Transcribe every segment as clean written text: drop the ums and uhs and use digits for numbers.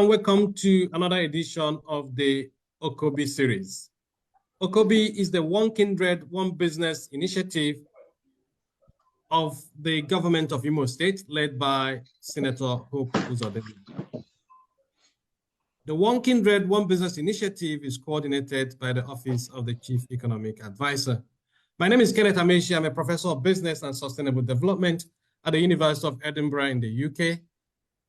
and welcome to another edition of the Okobi series. Okobi is the One Kindred, One Business initiative of the government of Imo State, led by Senator Hope Uzodimma. The One Kindred, One Business initiative is coordinated by the Office of the Chief Economic Advisor. My name is Kenneth Amechi. I'm a professor of business and sustainable development at the University of Edinburgh in the UK.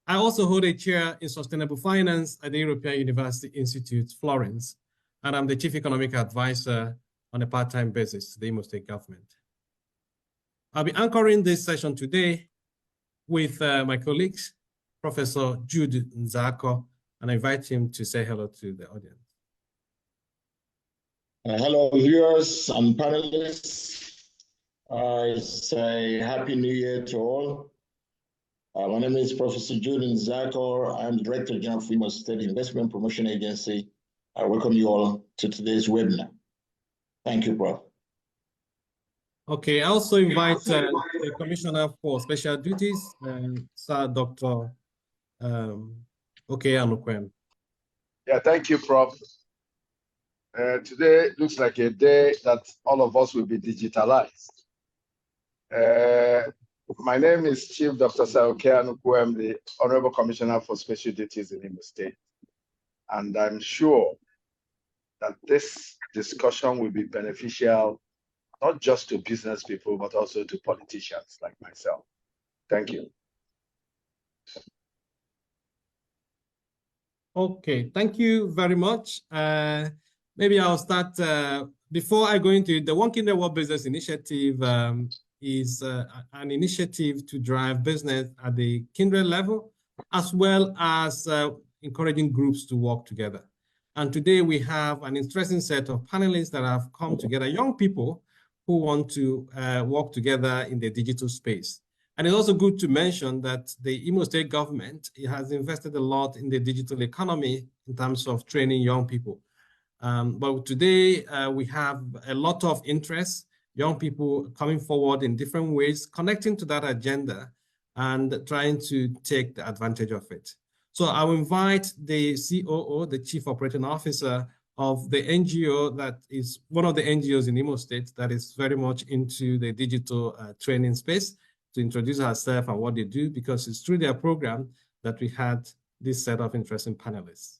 I also hold a chair in sustainable finance at the European University Institute, Florence, and I'm the Chief Economic Advisor on a part-time basis to the Imo State government. I'll be anchoring this session today with my colleagues, Professor Jude Nzako, and I invite him to say hello to the audience. Hello, viewers and panelists. I say Happy New Year to all. My name is Professor Jude Nzako. I'm Director General of Imo State Investment Promotion Agency. I welcome you all to today's webinar. Thank you, Prof. Okay, I also invite the Commissioner for Special Duties, Sir Dr. Oke Anukwem. Yeah, thank you, Prof. Today looks like a day that all of us will be digitalized. My name is Chief Dr. Sir Oke Anukwem, the Honorable Commissioner for Special Duties in Imo State. And I'm sure that this discussion will be beneficial, not just to business people, but also to politicians like myself. Thank you. Okay, thank you very much. Maybe I'll start, before I go into it, the One Kindred One Business initiative is an initiative to drive business at the kindred level, as well as encouraging groups to work together. And today we have an interesting set of panelists that have come together, young people who want to work together in the digital space. And it's also good to mention that the Imo State government has invested a lot in the digital economy in terms of training young people. But today we have a lot of interest, young people coming forward in different ways, connecting to that agenda and trying to take the advantage of it. So I will invite the COO, the Chief Operating Officer of the NGO that is one of the NGOs in Imo State that is very much into the digital training space, to introduce herself and what they do, because it's through their program that we had this set of interesting panelists.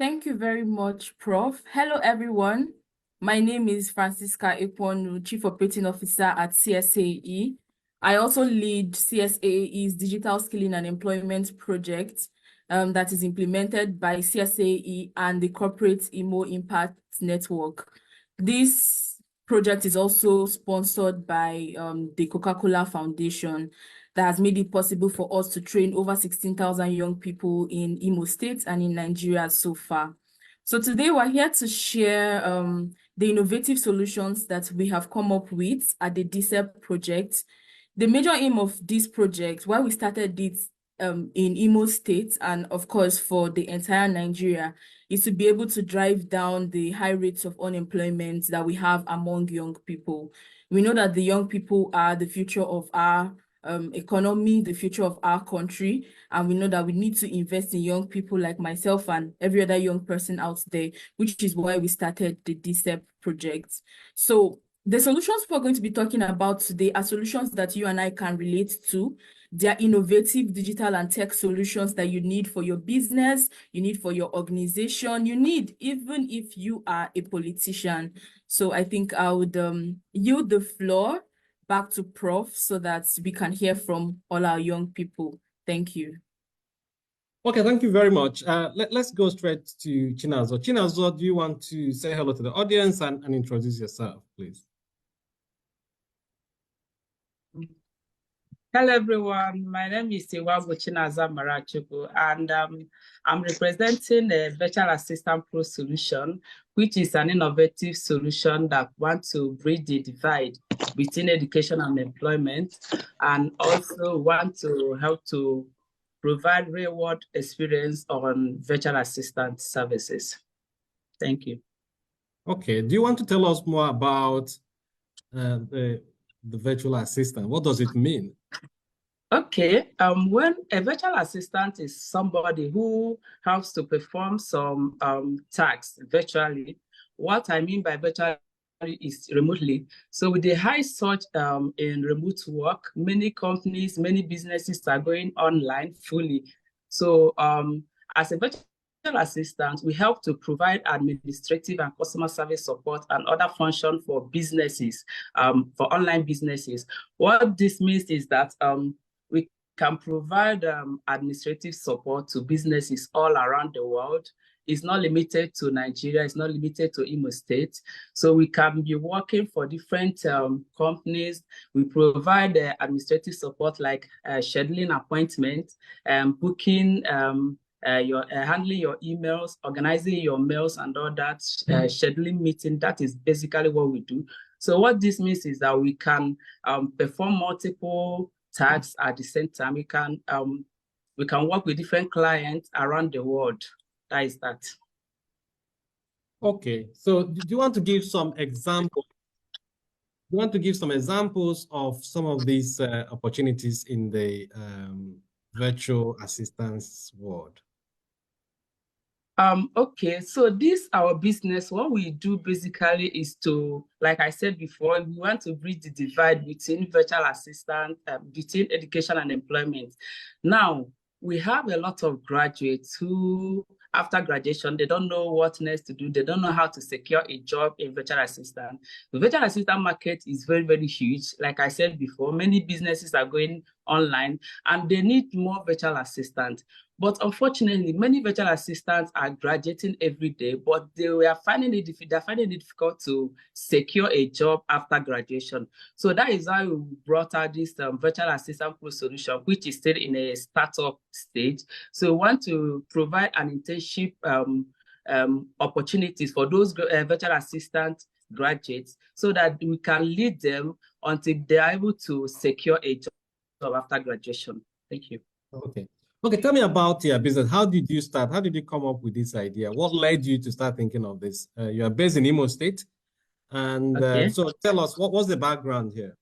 Thank you very much, Prof. Hello, everyone. My name is Francisca Ekwonu, Chief Operating Officer at CSAE. I also lead CSAE's Digital Skilling and Employment Project that is implemented by CSAE and the Corporate Imo Impact Network. This project is also sponsored by the Coca-Cola Foundation that has made it possible for us to train over 16,000 young people in Imo State and in Nigeria so far. So today we're here to share the innovative solutions that we have come up with at the DCEP project. The major aim of this project, why we started it in Imo State and of course for the entire Nigeria, is to be able to drive down the high rates of unemployment that we have among young people. We know that the young people are the future of our economy, the future of our country, and we know that we need to invest in young people like myself and every other young person out there, which is why we started the DCEP project. So the solutions we're going to be talking about today are solutions that you and I can relate to. They are innovative digital and tech solutions that you need for your business, you need for your organization, you need even if you are a politician. So I think I would yield the floor back to Prof so that we can hear from all our young people. Thank you. Okay, thank you very much. Let's go straight to Chinazo. Chinazo, do you want to say hello to the audience and introduce yourself, please? Hello, everyone. My name is Iwabu Chinaza Marachuku, and I'm representing a Virtual Assistant Pro solution, which is an innovative solution that wants to bridge the divide between education and employment, and also want to help to provide real-world experience on virtual assistant services. Thank you. Okay. Do you want to tell us more about the virtual assistant? What does it mean? Okay, when a virtual assistant is somebody who helps to perform some tasks virtually, what I mean by virtually is remotely. So with the high surge in remote work, many companies, many businesses are going online fully. So as a virtual assistant, we help to provide administrative and customer service support and other functions for businesses, for online businesses. What this means is that we can provide administrative support to businesses all around the world. It's not limited to Nigeria, it's not limited to Imo State. So we can be working for different companies. We provide administrative support like scheduling appointments, booking, handling your emails, organizing your mails and all that, scheduling meeting. That is basically what we do. So what this means is that we can perform multiple tasks at the same time. We can work with different clients around the world. That is that. Okay, so do you want to give some examples? You want to give some examples of some of these opportunities in the virtual assistance world? Okay, so this our business. What we do basically is to, like I said before, we want to bridge the divide between virtual assistant, between education and employment. Now, we have a lot of graduates who, after graduation, they don't know what next to do. They don't know how to secure a job in virtual assistant. The virtual assistant market is very, very huge. Like I said before, many businesses are going online and they need more virtual assistants. But unfortunately, many virtual assistants are graduating every day, but they're finding it difficult to secure a job after graduation. So that is why we brought out this virtual assistant pro solution, which is still in a startup stage. So we want to provide an internship opportunities for those virtual assistant graduates so that we can lead them until they are able to secure a job after graduation. Thank you. Okay. Okay, tell me about your business. How did you start? How did you come up with this idea? What led you to start thinking of this? You are based in Imo State. And Okay. so tell us, what was the background here?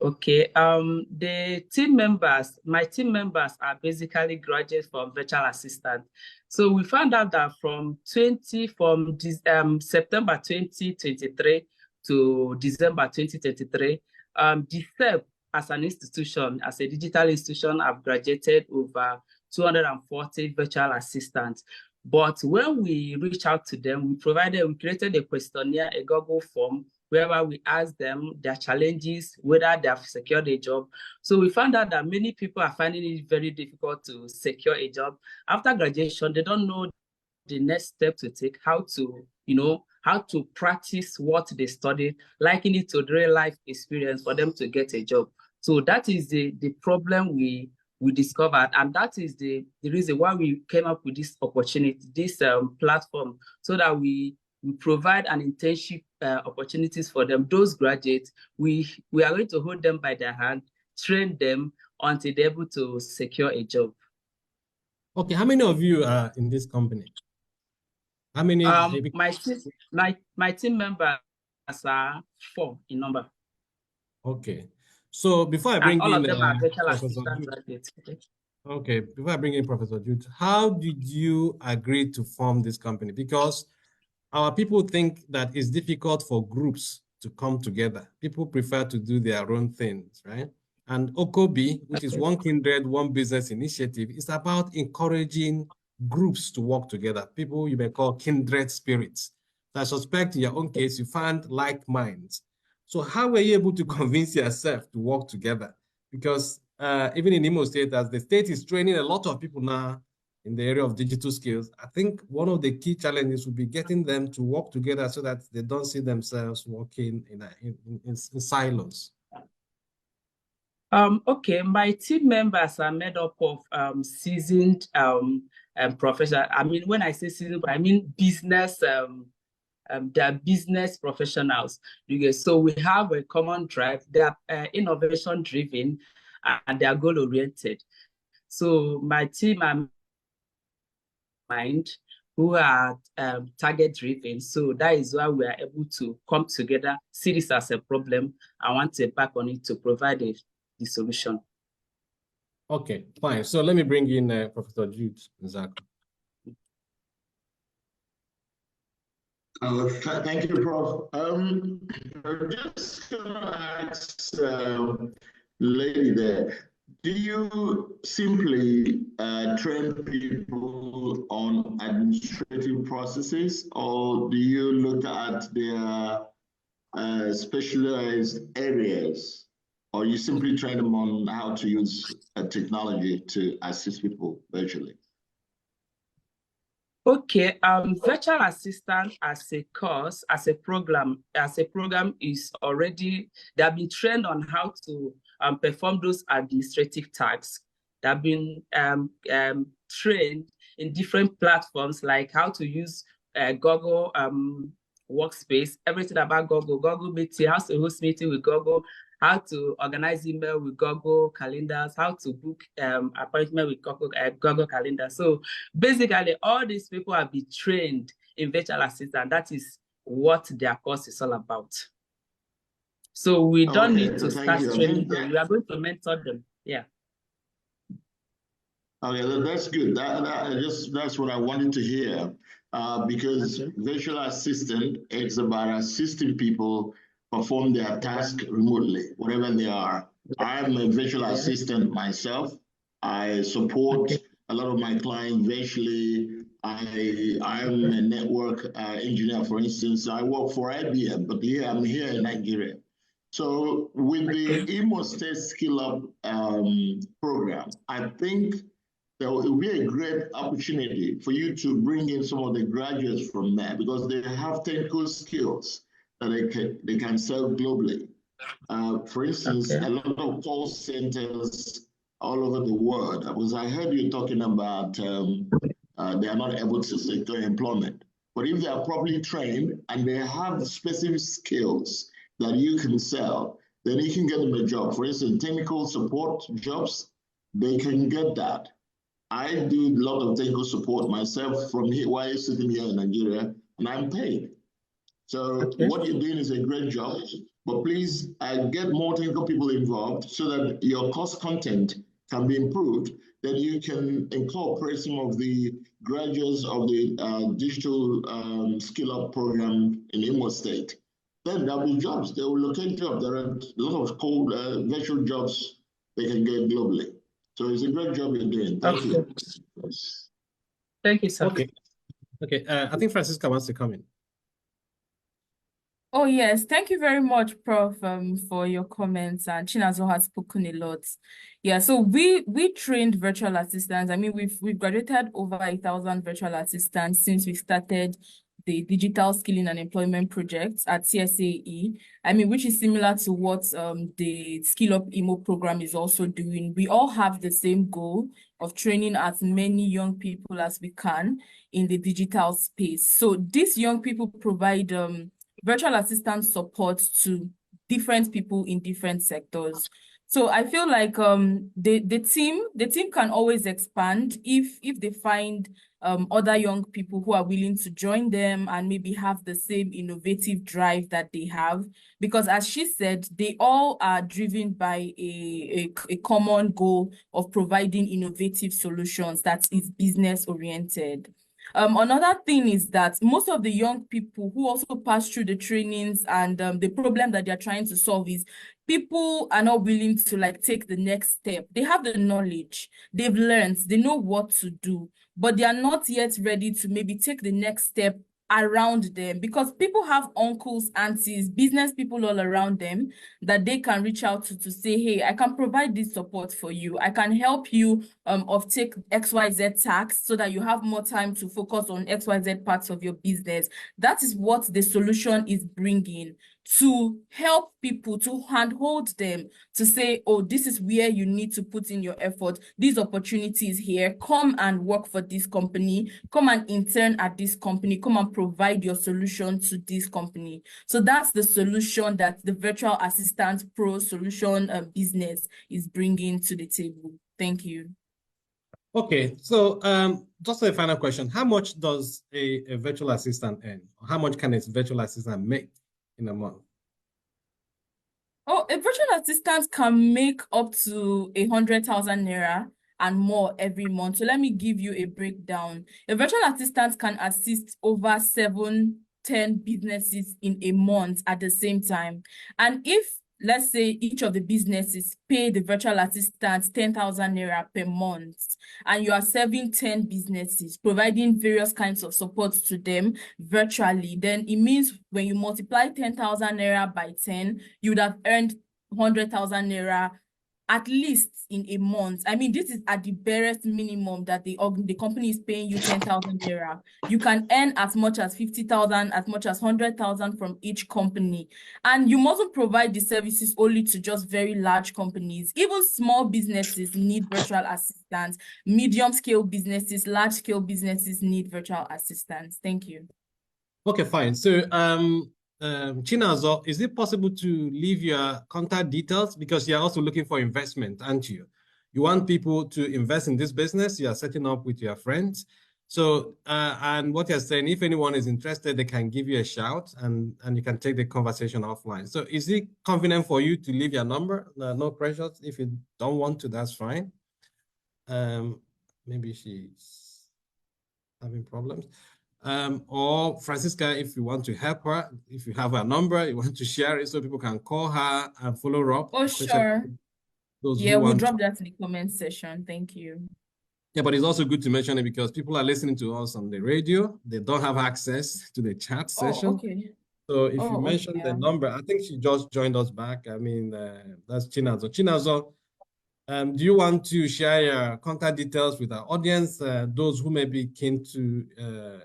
Okay, the team members, my team members are basically graduates from virtual assistant. So we found out that from September 2023 to December 2023, DCEP as an institution, as a digital institution, have graduated over 240 virtual assistants. But when we reach out to them, we created a questionnaire, a Google form, whereby we ask them their challenges, whether they have secured a job. So we found out that many people are finding it very difficult to secure a job. After graduation, they don't know the next step to take, how to practice what they studied, liken it to the real life experience for them to get a job. So that is the problem we discovered, and that is the reason why we came up with this opportunity, this platform, so that we provide an internship opportunities for them. Those graduates, we are going to hold them by their hand, train them until they're able to secure a job. Okay, how many of you are in this company? How many? My team members are 4 in number. Okay, so before I bring all in of them are virtual Professor assistant Jude, graduates. okay, before I bring in Professor Jude, how did you agree to form this company? Because our people think that it's difficult for groups to come together. People prefer to do their own things, right? And Okobi, which is One Kindred, One Business initiative, is about encouraging groups to work together. People you may call kindred spirits. So I suspect in your own case, you find like minds. So how were you able to convince yourself to work together? Because even in Imo State, as the state is training a lot of people now in the area of digital skills, I think one of the key challenges would be getting them to work together so that they don't see themselves working in silos. Okay, my team members are made up of seasoned professionals. I mean, when I say seasoned, I mean business. They're business professionals. So we have a common drive. They are innovation driven and they are goal oriented. So my team are mind who are target driven. So that is why we are able to come together, see this as a problem, and want to back on it to provide the solution. Okay, fine. So let me bring in Professor Jude Nzako. Thank you, Prof. I'm just gonna ask lady there, do you simply train people on administrative processes, or do you look at their specialized areas, or you simply train them on how to use technology to assist people virtually? Okay, virtual assistant as a course, as a program is already, they have been trained on how to perform those administrative tasks. They have been trained in different platforms, like how to use Google Workspace, everything about Google Meeting, how to host meeting with Google, how to organize email with Google Calendars, how to book appointment with Google Calendar. So basically, all these people have been trained in virtual assistant. That is what their course is all about. So we don't need to start training them. We are going to mentor them. Yeah. Okay, that's good. That's what I wanted to hear. Because virtual assistant is about assisting people perform their task remotely, whatever they are. I'm a virtual assistant myself. I support a lot of my clients virtually. I'm a network engineer, for instance. I work for IBM, but I'm here in Nigeria. So with the Imo State Skill Up program, I think there will be a great opportunity for you to bring in some of the graduates from there, because they have technical skills that they can sell globally. For instance, a lot of call centers all over the world, because I heard you talking about they are not able to secure employment. But if they are properly trained and they have specific skills that you can sell, then you can get them a job. For instance, technical support jobs, they can get that. I do a lot of technical support myself from here, while I'm sitting here in Nigeria, and I'm paid. So what you're doing is a great job, but please get more technical people involved so that your course content can be improved. Then you can incorporate some of the graduates of the digital skill up program in Imo State. Then there'll be jobs. They will locate jobs. There are a lot of cold virtual jobs they can get globally. So it's a great job you're doing. Thank you. Thank you, sir. Okay. I think Francisca wants to come in. Oh, yes. Thank you very much, Prof, for your comments. And Chinazo has spoken a lot. Yeah, so we trained virtual assistants. I mean, we've graduated over 1,000 virtual assistants since we started the Digital Skilling and Employment Project at CSAE. I mean, which is similar to what the Skill Up Imo program is also doing. We all have the same goal of training as many young people as we can in the digital space. So these young people provide virtual assistant support to different people in different sectors. So I feel like the team can always expand if they find other young people who are willing to join them and maybe have the same innovative drive that they have. Because as she said, they all are driven by a common goal of providing innovative solutions that is business oriented. Another thing is that most of the young people who also pass through the trainings and the problem that they're trying to solve is people are not willing to take the next step. They have the knowledge, they've learned, they know what to do, but they are not yet ready to maybe take the next step around them, because people have uncles, aunties, business people all around them that they can reach out to say, hey, I can provide this support for you. I can help you take XYZ tasks so that you have more time to focus on XYZ parts of your business. That is what the solution is bringing, to help people, to handhold them, to say, oh, this is where you need to put in your effort. These opportunities here, come and work for this company, come and intern at this company, come and provide your solution to this company. So that's the solution that the Virtual Assistant Pro solution business is bringing to the table. Thank you. Okay, so just a final question. How much does a virtual assistant earn? How much can a virtual assistant make in a month? Oh, a virtual assistant can make up to 100,000 naira and more every month. So let me give you a breakdown. A virtual assistant can assist over 10 businesses in a month at the same time. And if, let's say, each of the businesses pay the virtual assistant 10,000 naira per month, and you are serving 10 businesses, providing various kinds of support to them virtually, then it means when you multiply 10,000 naira by 10, you would have earned 100,000 naira at least in a month. I mean, this is at the barest minimum that the company is paying you 10,000 naira. You can earn as much as 50,000, as much as 100,000 from each company. And you mustn't provide the services only to just very large companies. Even small businesses need virtual assistants. Medium-scale businesses, large-scale businesses need virtual assistants. Thank you. Okay, fine. So, Chinazo, is it possible to leave your contact details? Because you're also looking for investment, aren't you? You want people to invest in this business, you are setting up with your friends. So, and what you're saying, if anyone is interested, they can give you a shout and you can take the conversation offline. So is it convenient for you to leave your number? No pressure. If you don't want to, that's fine. Maybe she's having problems. Or Francisca, if you want to help her, if you have her number, you want to share it so people can call her and follow her up. Oh, sure. Those Yeah, we'll drop that in the comment section. Thank you. Yeah, but it's also good to mention it because people are listening to us on the radio. They don't have access to the chat session. Oh, okay. So if you mention the number, I think she just joined us back. I mean, that's Chinazo. Chinazo, do you want to share your contact details with our audience, those who may be keen to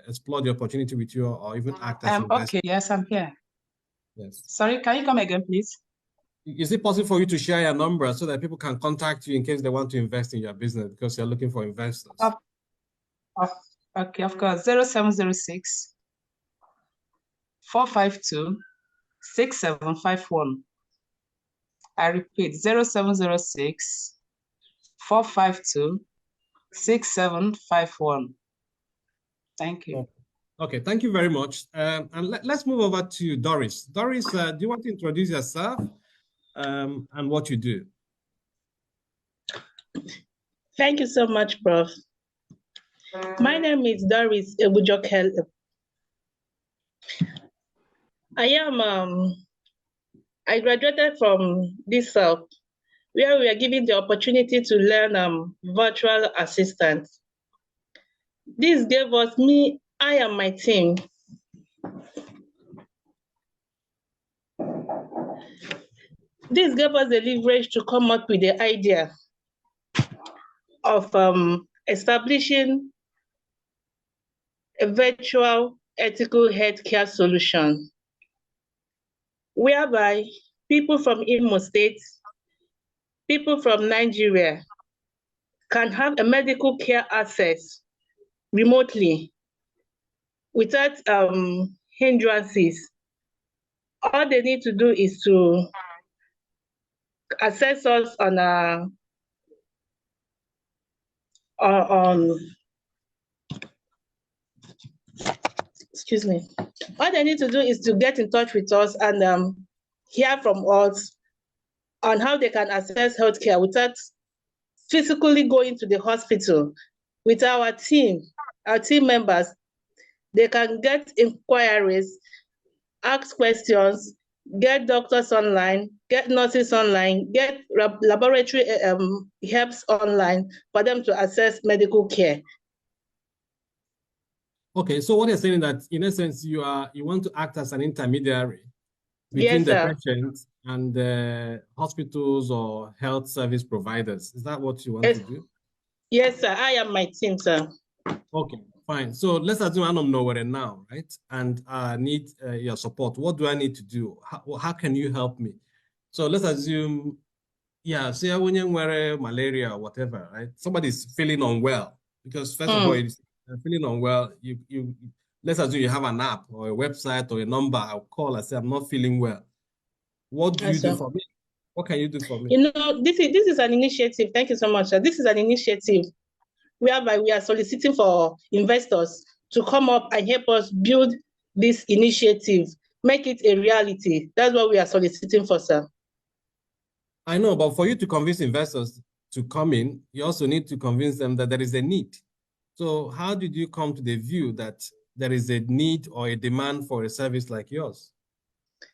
explore the opportunity with you or even act as investors? Okay, yes, I'm here. Yes. Sorry, can you come again, please? Is it possible for you to share your number so that people can contact you in case they want to invest in your business because you're looking for investors? Okay, of course. 0706 452 6751. I repeat, 0706 452 6751. Thank you. Okay, thank you very much. And let's move over to Doris. Doris, do you want to introduce yourself and what you do? Thank you so much, Prof. My name is Doris Ebujokel. I graduated from this where we are given the opportunity to learn virtual assistant. This gave us I and my team this gave us the leverage to come up with the idea of establishing a virtual ethical healthcare solution, whereby people from Imo State, people from Nigeria can have a medical care access remotely without hindrances. All they need to do is to access us on excuse me. All they need to do is to get in touch with us and hear from us on how they can access healthcare without physically going to the hospital. With our team members, they can get inquiries, ask questions, get doctors online, get nurses online, get laboratory helps online for them to access medical care. Okay, so what you're saying is that in essence, you want to act as an intermediary between the patient and the hospitals or health service providers. Is that what you want to do? Yes, sir. I am my team, sir. Okay, fine. So let's assume I'm nowhere now, right? And I need your support. What do I need to do? How can you help me? So let's assume, yeah, say when you wear malaria or whatever, right? Somebody's feeling unwell because first of all, it's feeling unwell. Let's assume you have an app or a website or a number. I'll call and say I'm not feeling well. What do you do for me? What can you do for me? You know, this is an initiative. Thank you so much, sir. This is an initiative whereby we are soliciting for investors to come up and help us build this initiative, make it a reality. That's what we are soliciting for, sir. I know, but for you to convince investors to come in, you also need to convince them that there is a need. So how did you come to the view that there is a need or a demand for a service like yours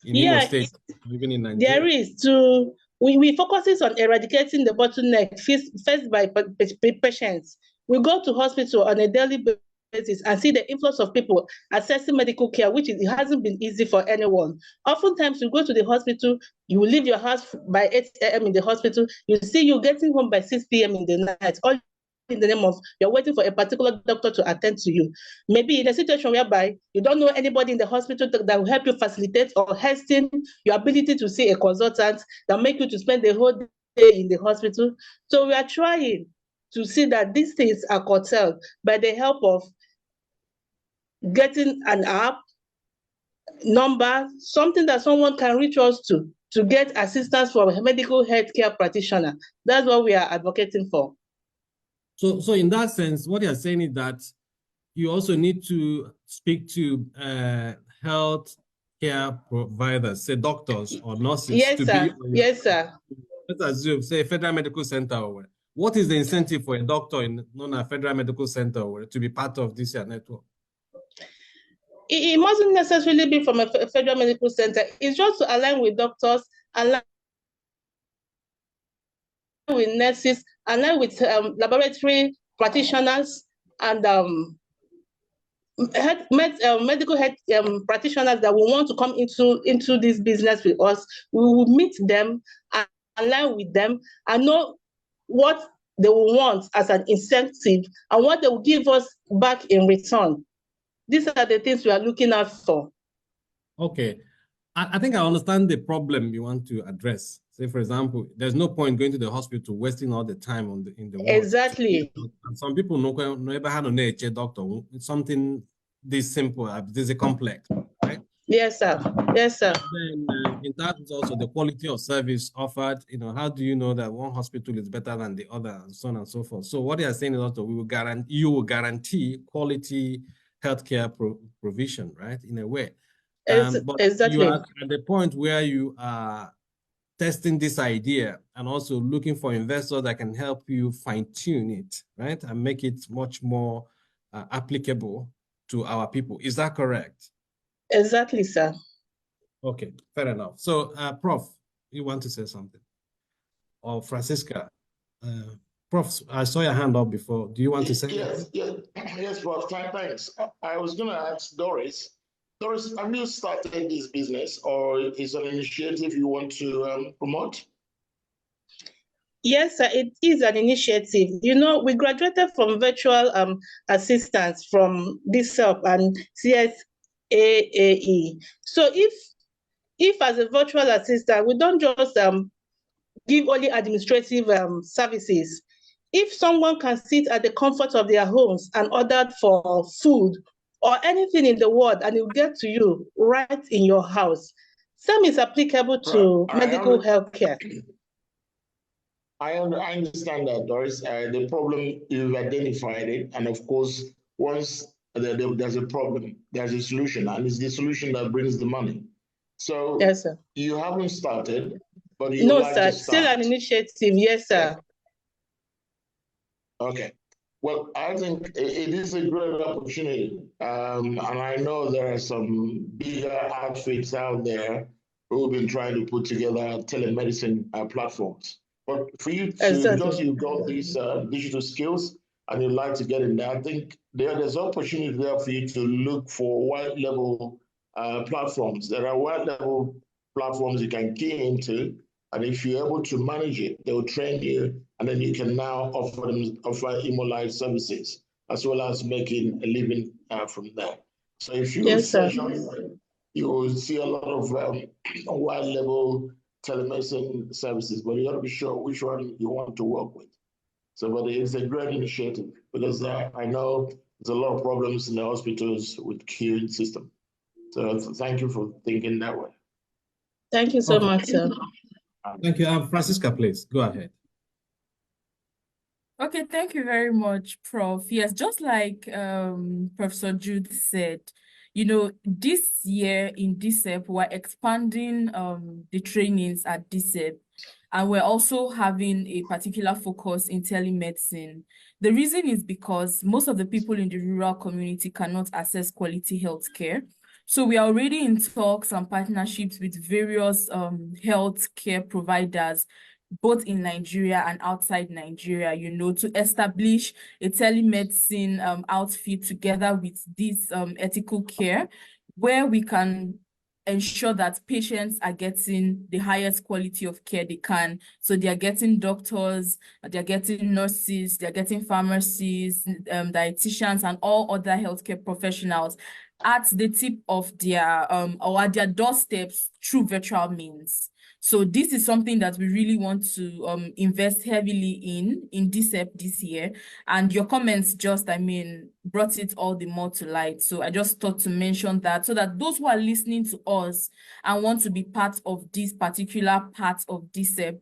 in Imo State, even in Nigeria? There is we focuses on eradicating the bottleneck faced by patients. We go to hospital on a daily basis and see the influx of people accessing medical care, which it hasn't been easy for anyone. Oftentimes, you go to the hospital, you will leave your house by 8 a.m. in the hospital, you see you getting home by 6 p.m. in the night, all in the name of you're waiting for a particular doctor to attend to you. Maybe in a situation whereby you don't know anybody in the hospital that will help you facilitate or hasten your ability to see a consultant that make you to spend the whole day in the hospital. So we are trying to see that these things are curtailed by the help of getting an app, number, something that someone can reach us to get assistance from a medical healthcare practitioner. That's what we are advocating for. So in that sense, what you're saying is that you also need to speak to health care providers, say doctors or nurses. Yes, sir. Yes, sir. Let's assume, say, Federal Medical Center or where. What is the incentive for a doctor in Federal Medical Center or to be part of this network? It mustn't necessarily be from a Federal Medical Center. It's just to align with doctors, align with nurses, align with laboratory practitioners and medical health practitioners that will want to come into this business with us. We will meet them and align with them and know what they will want as an incentive and what they will give us back in return. These are the things we are looking out for. Okay. I think I understand the problem you want to address. Say, for example, there's no point going to the hospital, wasting all the time in the ward. Exactly. And some people never had a doctor. It's something this simple, this is complex, right? Yes, sir. Yes, sir. And then in that is also the quality of service offered. How do you know that one hospital is better than the other, and so on and so forth? So what they are saying is also you will guarantee quality healthcare provision, right? In a way. But exactly. You are at the point where you are testing this idea and also looking for investors that can help you fine-tune it, right? And make it much more applicable to our people. Is that correct? Exactly, sir. Okay, fair enough. So, Prof, you want to say something? Or Francisca? Prof, I saw your hand up before. Do you want to say anything? Yes, Prof. Thanks. I was going to ask Doris. Doris, have you started this business or is it an initiative you want to promote? Yes, sir, it is an initiative. We graduated from virtual assistance from DSELP and CSAAE. So if as a virtual assistant, we don't just give only administrative services. If someone can sit at the comfort of their homes and order for food or anything in the world and it will get to you right in your house, same is applicable to medical health care. I understand that, Doris. The problem, you've identified it. And of course, once there's a problem, there's a solution. And it's the solution that brings the money. So yes, sir. You haven't started, but you no, like sir. To start. Still an initiative. Yes, sir. Okay. Well, I think it is a great opportunity. And I know there are some bigger outfits out there who have been trying to put together telemedicine platforms. But for you to, because you've got these digital skills and you'd like to get in there, I think there's opportunity there for you to look for white level platforms. There are white level platforms you can key into, and if you're able to manage it, they'll train you, and then you can now offer Imo Life services, as well as making a living from there. So if you search on, you will see a lot of white level telemedicine services, but you got to be sure which one you want to work with. So, but it's a great initiative because I know there's a lot of problems in the hospitals with queuing system. So thank you for thinking that way. Thank you so much, sir. Thank you. Francisca, please go ahead. Okay, thank you very much, Prof. Yes, just like Professor Jude said, this year in DSEP, we're expanding the trainings at DSEP. And we're also having a particular focus in telemedicine. The reason is because most of the people in the rural community cannot access quality healthcare. So we are already in talks and partnerships with various healthcare providers, both in Nigeria and outside Nigeria, to establish a telemedicine outfit together with this ethical care, where we can ensure that patients are getting the highest quality of care they can. So they are getting doctors, they're getting nurses, they're getting pharmacists, dietitians, and all other healthcare professionals at the tip of their or at their doorsteps through virtual means. So this is something that we really want to invest heavily in DCEP this year. And your comments just, brought it all the more to light. So I just thought to mention that so that those who are listening to us and want to be part of this particular part of DCEP,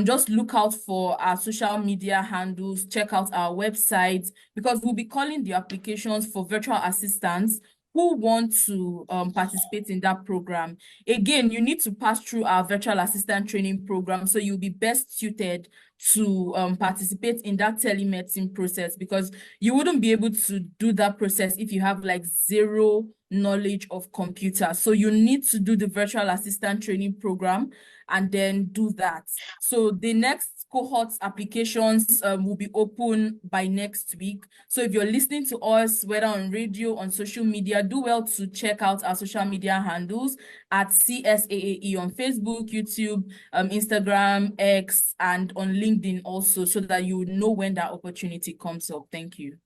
just look out for our social media handles, check out our website, because we'll be calling the applications for virtual assistants who want to participate in that program. Again, you need to pass through our virtual assistant training program, so you'll be best suited to participate in that telemedicine process, because you wouldn't be able to do that process if you have like zero knowledge of computer. So you need to do the virtual assistant training program and then do that. So the next cohort applications will be open by next week. So if you're listening to us, whether on radio, on social media, do well to check out our social media handles at CSAAE on Facebook, YouTube, Instagram, X, and on LinkedIn also, so that you know when that opportunity comes up. Thank you.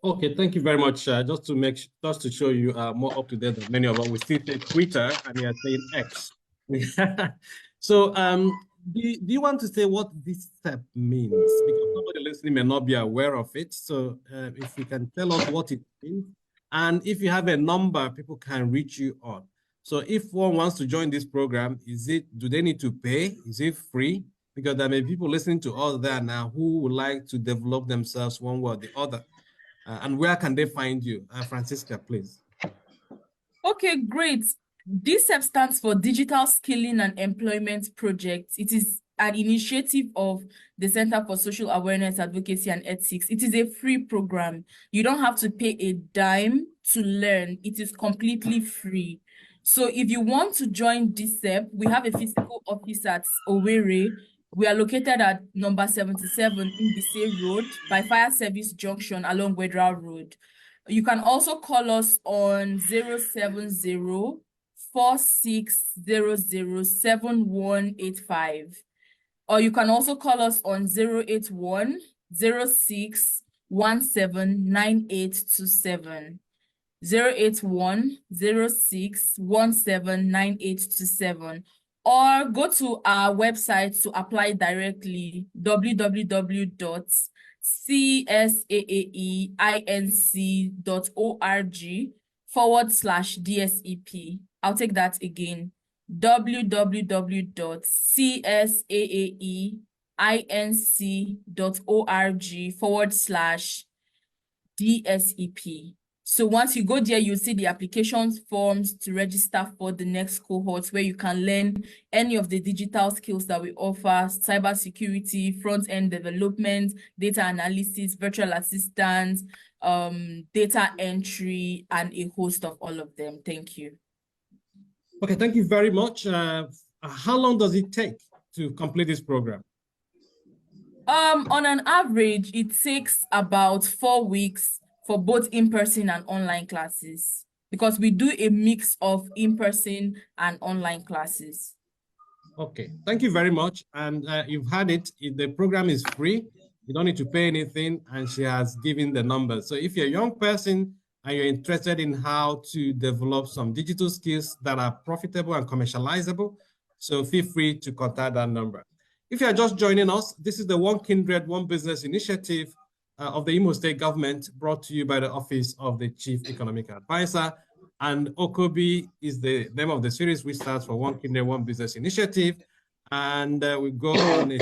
Okay, thank you very much. Just to show you more up to date than many of us, we still say Twitter and you are saying X. So do you want to say what this step means? Because somebody listening may not be aware of it. So if you can tell us what it means, and if you have a number people can reach you on. So if one wants to join this program, do they need to pay? Is it free? Because there may be people listening to us there now who would like to develop themselves one way or the other. And where can they find you? Francisca, please. Okay, great. DCEP stands for Digital Skilling and Employment Project. It is an initiative of the Center for Social Awareness, Advocacy, and Ethics. It is a free program. You don't have to pay a dime to learn. It is completely free. So if you want to join DCEP, we have a physical office at Owerri. We are located at number 77 Imbise Road by Fire Service Junction along Wedra Road. You can also call us on 070-4600-7185. Or you can also call us on 081-06-17-9827. 081-06-17-9827. Or go to our website to apply directly, www.csaaeinc.org/DSEP. I'll take that again, www.csaaeinc.org/DSEP. So once you go there, you'll see the application forms to register for the next cohort, where you can learn any of the digital skills that we offer: cybersecurity, front-end development, data analysis, virtual assistants, data entry, and a host of all of them. Thank you. Okay, thank you very much. How long does it take to complete this program? On an average, it takes about 4 weeks for both in-person and online classes, because we do a mix of in-person and online classes. Okay, thank you very much. And you've had it. The program is free. You don't need to pay anything, and she has given the numbers. So if you're a young person and you're interested in how to develop some digital skills that are profitable and commercializable, so feel free to contact that number. If you're just joining us, this is the One Kindred, One Business initiative of the Imo State government, brought to you by the Office of the Chief Economic Advisor. And OCOBI is the name of the series, which stands for One Kindred, One Business initiative. And we go on a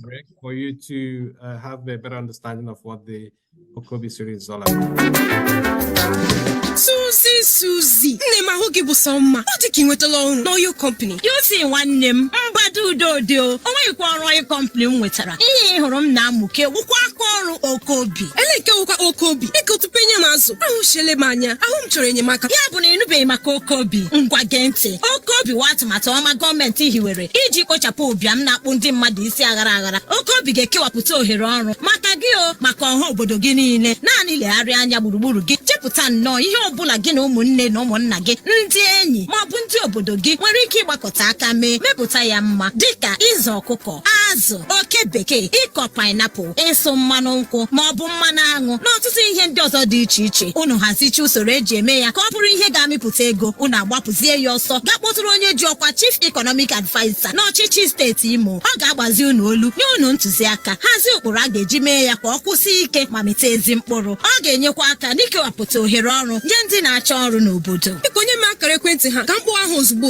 break for you to have a better understanding of what the OCOBI series is all about. Susie, ma ahụ gị bụ sọ mma. Ọ dị ka ị nwetala ọrụ n'oil company. You see nwanne m mgbado udo o nweghịkwa ọrụ oil company m nwetara. Ihe ị hụrụ m na-amụke wụkwa aka ọrụ Okobi. Eleke wụkwa Okobi. Biko tupu enye m azụ, ahụchiele m anya. Ahụ m chọrọ enyemaka. Ya bụ na ịnụbeghị maka Okobi. Ngwa gee ntị. Okobi wa atụmatụ ọma gọọmenti hiwere iji kpochapụ ụbịam na-akpụ ndị mmadụ isi aghara aghara. Okobi ga-ekewapụta ohere ọrụ maka gị o maka ọha obodo gị niile. Naanị legharịa anya gburugburu gị chepụta nnọọ ihe ọbụla gị na ụmụnne na ụmụnna gị ndị enyi ma ọ bụ ndị obodo gị nwere ike ịgbakọta aka mee mepụta ya mma dịka ịzụ ọkụkọ, azụ, oke bekee, ịkọ painiapụl, ịsụ mmanụ nkwụ ma ọ bụ mmanụ aṅụ na ọtụtụ ihe ndị ọzọ dị iche iche. Unu hazicha usoro eji eme ya ka ọ bụrụ ihe ga-amịpụta ego. Unu agbapụzie ya ọsọ gaa kpọtụrụ onye ji ọkwa Chief Economic Adviser n'ọchịchị steeti Imo. Ọ ga-agbazi unu olu nye unu ntụziaka hazie ụkpụrụ a ga-eji mee ya ka ọ kwụsị ike ma mịta ezi mkpụrụ. Ọ ga-enyekwa aka n'ikewapụta ohere ọrụ nye ndị na-achọ ọrụ n'obodo. Biko onye m akara ekwentị ha ka m kpọọ ahụ ozugbo.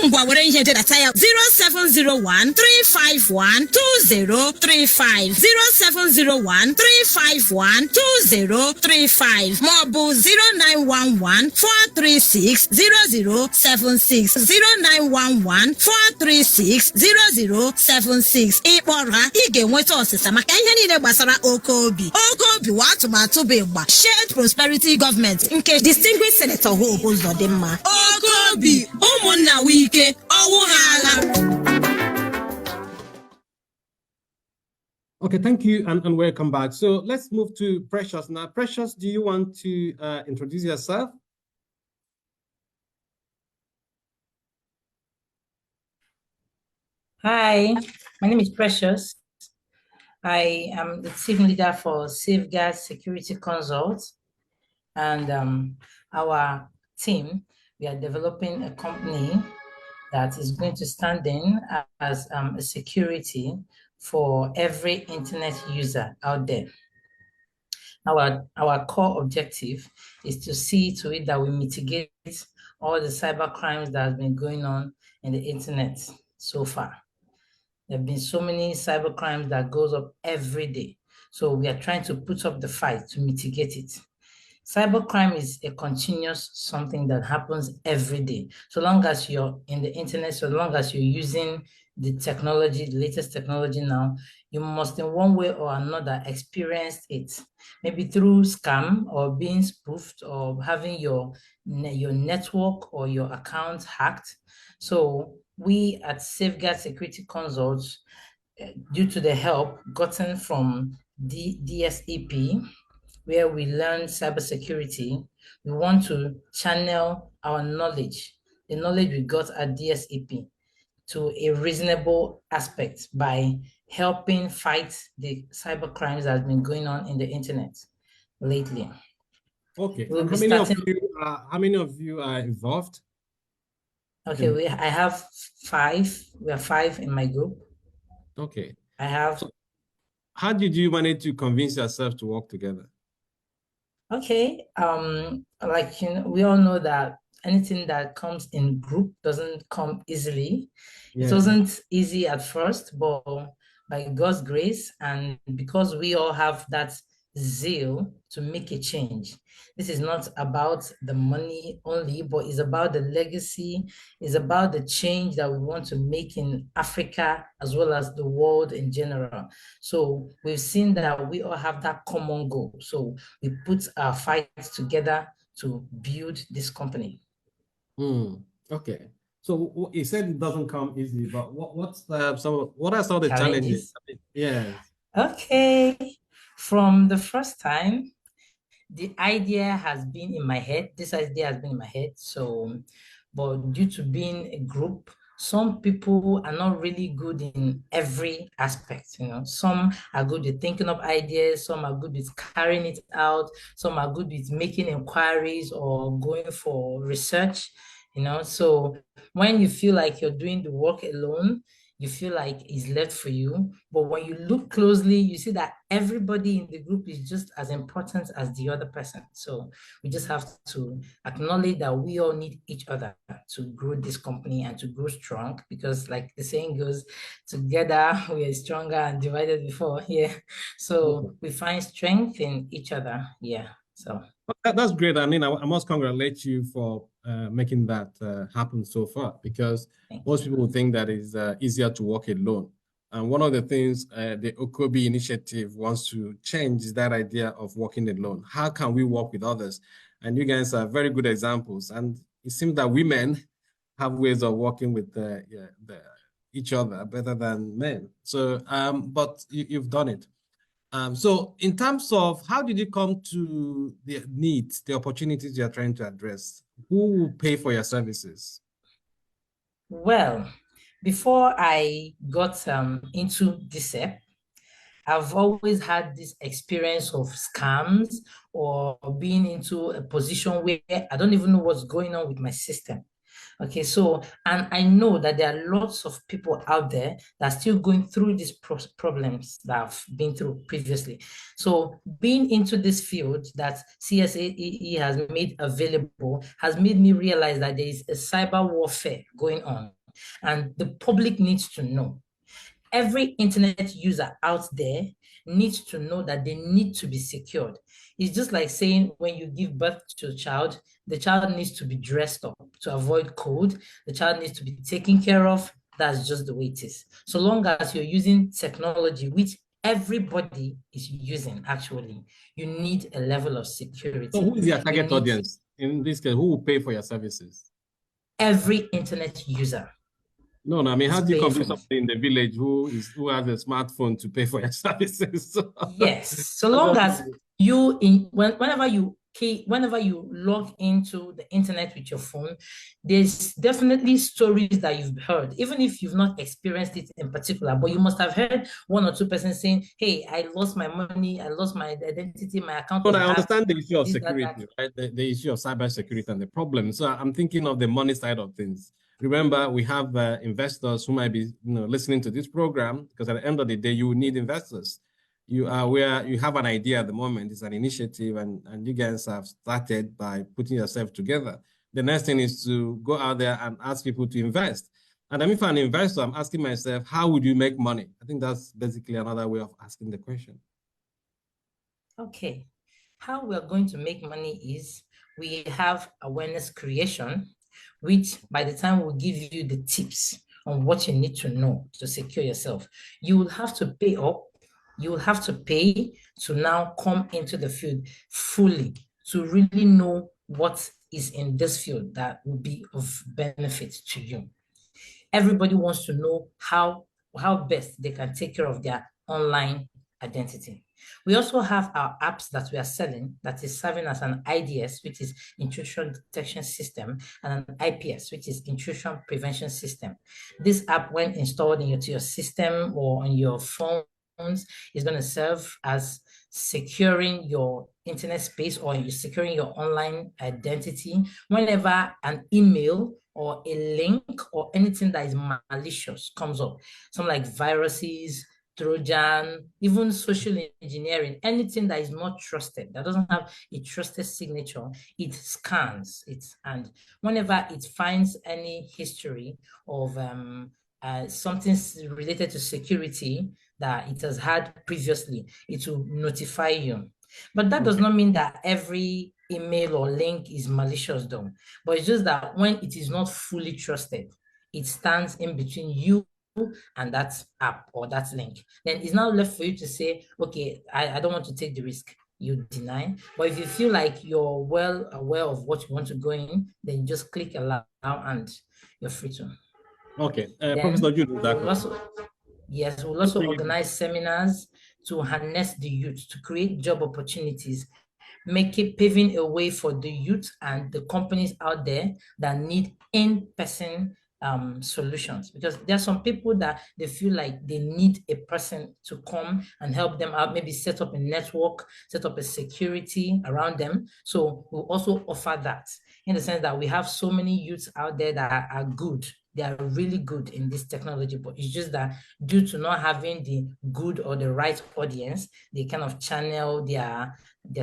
Ngwa were ihe dedata ya 07013512035 07013512035 maọbụ 09114360076 09114360076. Ịkpọrọ ha ị ga-enweta ọsịsa maka ihe niile gbasara Okobi. Okobi wa atụmatụ bụ ịgba Shared Prosperity Government nke Distinguished Senator Hope Uzodimma. Okobi ụmụnna wike ọwụ ha agha. Okay, thank you and welcome back. So let's move to Precious now. Precious, do you want to introduce yourself? Hi, my name is Precious. I am the team leader for Safeguard Security Consult, and our team, we are developing a company that is going to stand in as a security for every internet user out there. Our core objective is to see to it that we mitigate all the cyber crimes that have been going on in the internet so far. There have been so many cyber crimes that goes up every day. So we are trying to put up the fight to mitigate it. Cybercrime is a continuous something that happens every day. So long as you're in the internet, so long as you're using the technology, the latest technology now, you must in one way or another experience it. Maybe through scam or being spoofed or having your network or your account hacked. So we at Safeguard Security Consults, due to the help gotten from DSEP, where we learn cybersecurity, we want to channel our knowledge, the knowledge we got at DSEP, to a reasonable aspect by helping fight the cyber crimes that have been going on in the internet lately. Okay, We'll how many of you are involved? Okay, I have 5. We are 5 in my group. Okay. I have. So how did you manage to convince yourself to work together? Okay, like we all know that anything that comes in group doesn't come easily. Yeah. It wasn't easy at first, but by God's grace, and because we all have that zeal to make a change. This is not about the money only, but it's about the legacy, it's about the change that we want to make in Africa as well as the world in general. So we've seen that we all have that common goal. So we put our fights together to build this company. Okay. So you said it doesn't come easy, but what are some of the challenges? Yeah. Okay. From the first time, the idea has been in my head. This idea has been in my head. So, but due to being a group, some people are not really good in every aspect. Some are good with thinking of ideas. Some are good with carrying it out. Some are good with making inquiries or going for research. So when you feel like you're doing the work alone, you feel like it's left for you. But when you look closely, you see that everybody in the group is just as important as the other person. So we just have to acknowledge that we all need each other to grow this company and to grow strong, because like the saying goes, together we are stronger and divided before. Yeah. So we find strength in each other. Yeah. So that's great. I mean, I must congratulate you for making that happen so far, because most people think that it's easier to work alone. And one of the things the Okobi initiative wants to change is that idea of working alone. How can we work with others? And you guys are very good examples. And it seems that women have ways of working with each other better than men. So, but you've done it. So in terms of how did you come to the needs, the opportunities you're trying to address? Who will pay for your services? Well, before I got into DSEP, I've always had this experience of scams or being into a position where I don't even know what's going on with my system. Okay, so, and I know that there are lots of people out there that are still going through these problems that I've been through previously. So being into this field that CSAE has made available has made me realize that there is a cyber warfare going on, and the public needs to know. Every internet user out there needs to know that they need to be secured. It's just like saying when you give birth to a child, the child needs to be dressed up to avoid cold. The child needs to be taken care of. That's just the way it is. So long as you're using technology, which everybody is using, actually, you need a level of security. So who is your target audience? In this case, who will pay for your services? Every internet user. No, I mean, how do you convince somebody in the village who has a smartphone to pay for your services? Yes, so long as you whenever you log into the internet with your phone, there's definitely stories that you've heard, even if you've not experienced it in particular, but you must have heard one or two persons saying, hey, I lost my money, I lost my identity, my account. But I understand the issue of security, right? The issue of cybersecurity and the problem. So I'm thinking of the money side of things. Remember, we have investors who might be listening to this program, because at the end of the day, you need investors. You are where you have an idea at the moment. It's an initiative, and you guys have started by putting yourself together. The next thing is to go out there and ask people to invest. And if I'm an investor, I'm asking myself, how would you make money? I think that's basically another way of asking the question. Okay. How we're going to make money is we have awareness creation, which by the time we'll give you the tips on what you need to know to secure yourself, you will have to pay up. You will have to pay to now come into the field fully, to really know what is in this field that will be of benefit to you. Everybody wants to know how best they can take care of their online identity. We also have our apps that we are selling that is serving as an IDS, which is intrusion detection system, and an IPS, which is intrusion prevention system. This app, when installed into your system or on your phone, is going to serve as securing your internet space or securing your online identity whenever an email or a link or anything that is malicious comes up. Something like viruses, Trojan, even social engineering, anything that is not trusted, that doesn't have a trusted signature, it scans it. And whenever it finds any history of something related to security that it has had previously, it will notify you. But that does not mean that every email or link is malicious though. But it's just that when it is not fully trusted, it stands in between you and that app or that link. Then it's now left for you to say, okay, I don't want to take the risk. You deny. But if you feel like you're well aware of what you want to go in, then you just click allow and you're free to. Okay, Professor Jude. We'll also organize seminars to harness the youth, to create job opportunities, paving a way for the youth and the companies out there that need in-person solutions, because there are some people that they feel like they need a person to come and help them out, maybe set up a network, set up a security around them. So we'll also offer that, in the sense that we have so many youths out there that are good. They are really good in this technology, but it's just that due to not having the good or the right audience, they kind of channel their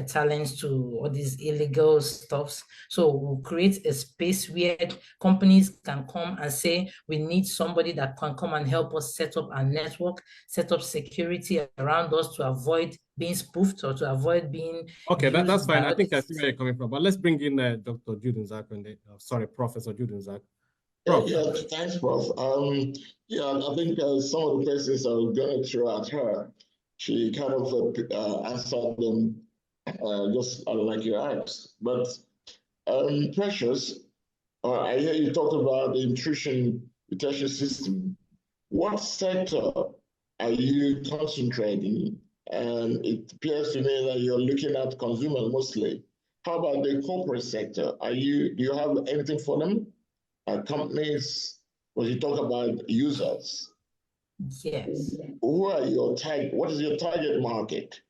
talents to all these illegal stuffs. So we'll create a space where companies can come and say, we need somebody that can come and help us set up our network, set up security around us to avoid being spoofed or to avoid being Okay, that's used fine. by I think I others. see where you're coming from. But let's bring in Dr. Juden Zak and Professor Juden Zak. Yeah, thanks, Prof. Yeah, I think some of the questions I was going to throw at her, she kind of answered them just like you asked. But Precious, I hear you talk about the nutrition detection system. What sector are you concentrating? And it appears to me that you're looking at consumers mostly. How about the corporate sector? Do you have anything for them? Companies, when you talk about users? Yes. Who are your target? What is your target market?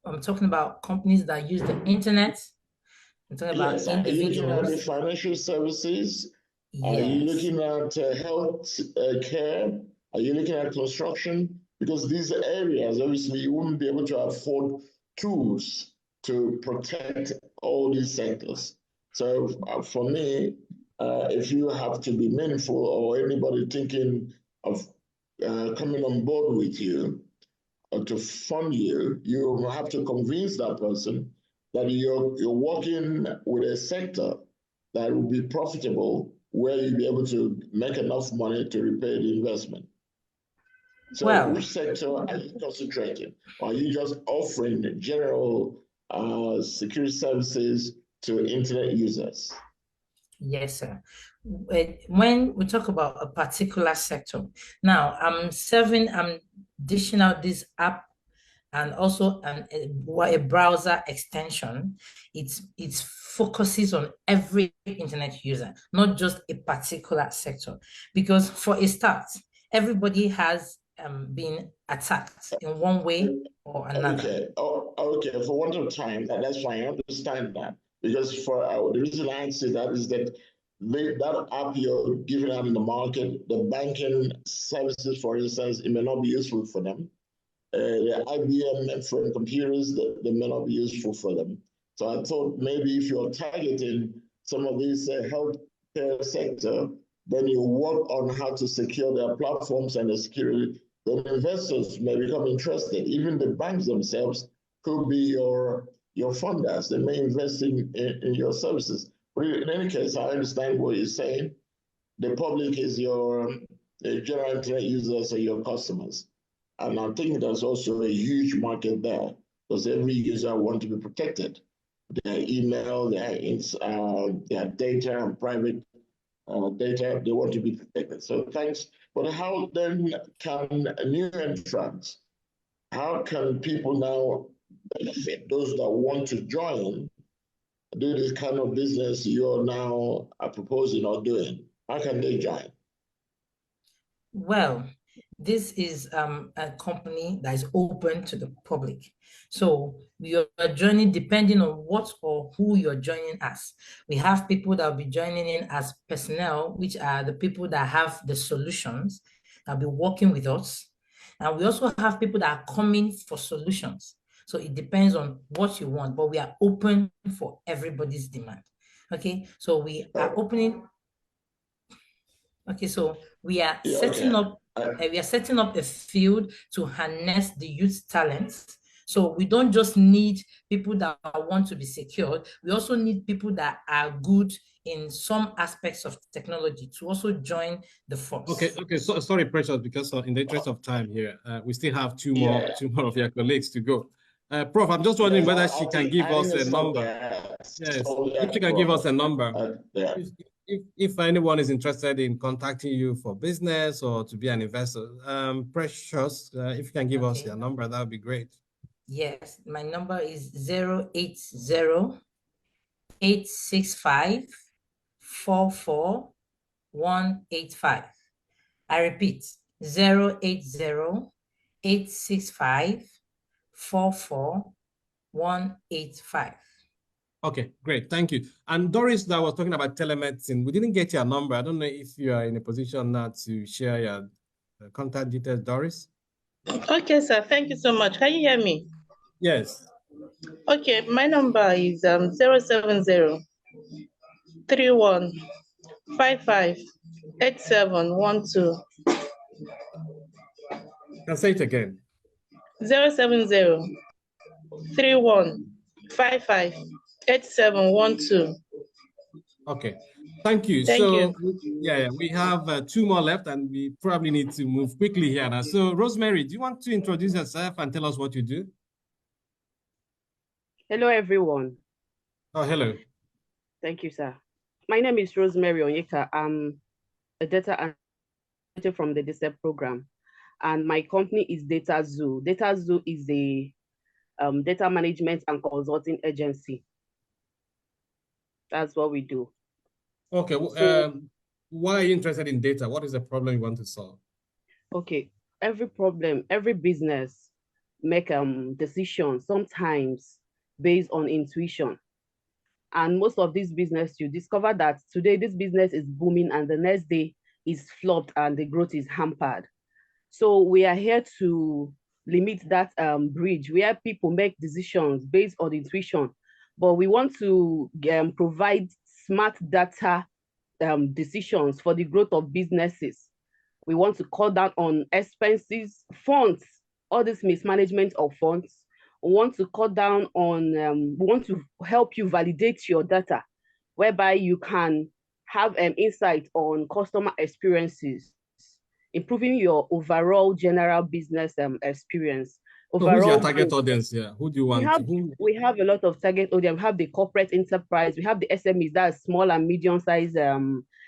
I'm talking about companies that use the internet. I'm talking about Yes. Are you looking at the individuals. financial services? Are you Yes. looking at health care? Are you looking at construction? Because these areas, obviously, you wouldn't be able to afford tools to protect all these sectors. So for me, if you have to be meaningful or anybody thinking of coming on board with you or to fund you, you have to convince that person that you're working with a sector that will be profitable, where you'll be able to make enough money to repay the investment. So Well, which sector are you concentrating? Or are you just offering general security services to internet users? yes, sir. When we talk about a particular sector, now I'm dishing out this app and also a browser extension. It focuses on every internet user, not just a particular sector. Because for a start, everybody has been attacked in one way or another. Okay. Oh, okay. For want of time, that's fine. I understand that. Because for the reason I say that is that that app you're giving out in the market, the banking services, for instance, it may not be useful for them. The IBM mainframe computers, they may not be useful for them. So I thought maybe if you're targeting some of these healthcare sector, then you work on how to secure their platforms and the security. Then investors may become interested. Even the banks themselves could be your funders. They may invest in your services. But in any case, I understand what you're saying. The public is your general internet users or your customers. And I think there's also a huge market there because every user wants to be protected. Their email, their data and private data, they want to be protected. So thanks. But how then can new entrants, how can people now benefit, those that want to join, do this kind of business you're now proposing or doing? How can they join? Well, this is a company that is open to the public. So your journey, depending on what or who you're joining as. We have people that will be joining in as personnel, which are the people that have the solutions, that will be working with us. And we also have people that are coming for solutions. So it depends on what you want, but we are open for everybody's demand. Okay, so we are opening. Okay, so we are setting up. We are setting up a field to harness the youth talents. So we don't just need people that want to be secured. We also need people that are good in some aspects of technology to also join the force. Okay. So sorry, Precious, because in the interest of time here, we still have two more of your colleagues to go. Prof, I'm just wondering whether she can give us a number. Yes, if she can give us a number. If anyone is interested in contacting you for business or to be an investor, Precious, if you can give us your number, that would be great. Yes, my number is 080-865-44185. I repeat, 080-865-44185. Okay, great. Thank you. And Doris, that was talking about telemedicine. We didn't get your number. I don't know if you are in a position now to share your contact details, Doris. Okay, sir. Thank you so much. Can you hear me? Yes. Okay, my number is 070-3155-8712. Can say it again. 070 31 55 8712. Okay, thank you. Thank you. Yeah, we have 2 more left, and we probably need to move quickly here now. So, Rosemary, do you want to introduce yourself and tell us what you do? Hello, everyone. Oh, hello. Thank you, sir. My name is Rosemary Onyeka. I'm a data analyst from the DCEP program, and my company is Data Zoo. Data Zoo is a data management and consulting agency. That's what we do. Okay, why are you interested in data? What is the problem you want to solve? Okay, every business make decisions sometimes based on intuition. And most of these business, you discover that today this business is booming and the next day is flopped and the growth is hampered. So we are here to limit that bridge where people make decisions based on intuition, but we want to provide smart data decisions for the growth of businesses. We want to cut down on expenses, funds, all this mismanagement of funds. We want to cut down on, we want to help you validate your data, whereby you can have insight on customer experiences, improving your overall general business experience. So who's your target audience here? Who do you want? We have a lot of target audience. We have the corporate enterprise. We have the SMEs, that's small and medium-sized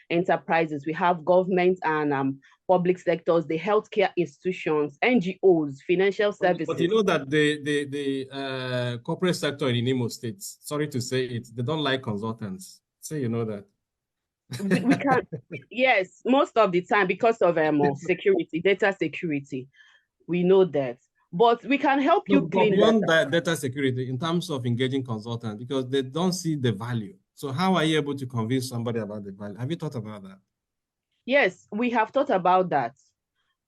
enterprises. We have government and public sectors, the healthcare institutions, NGOs, financial services. But you know that the corporate sector in Imo State, sorry to say it, they don't like consultants. So you know that. We can, yes, most of the time because of security, data security, we know that. But we can help you clean beyond that data security in terms of engaging consultants, because they don't see the value. So how are you able to convince somebody about the value? Have you thought about that? Yes, we have thought about that.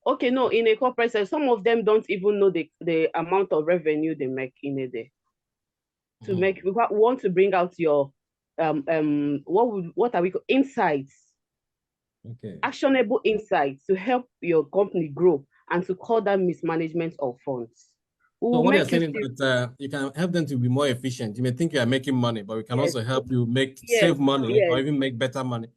Okay, no, in a corporate sector, some of them don't even know the amount of revenue they make in a day. To make, we want to bring out your what are we called? Insights. Okay. Actionable insights to help your company grow and to cut down mismanagement of funds. So what you're saying is that you can help them to be more efficient. You may think you are making money, but we can also help you save money or even make better money.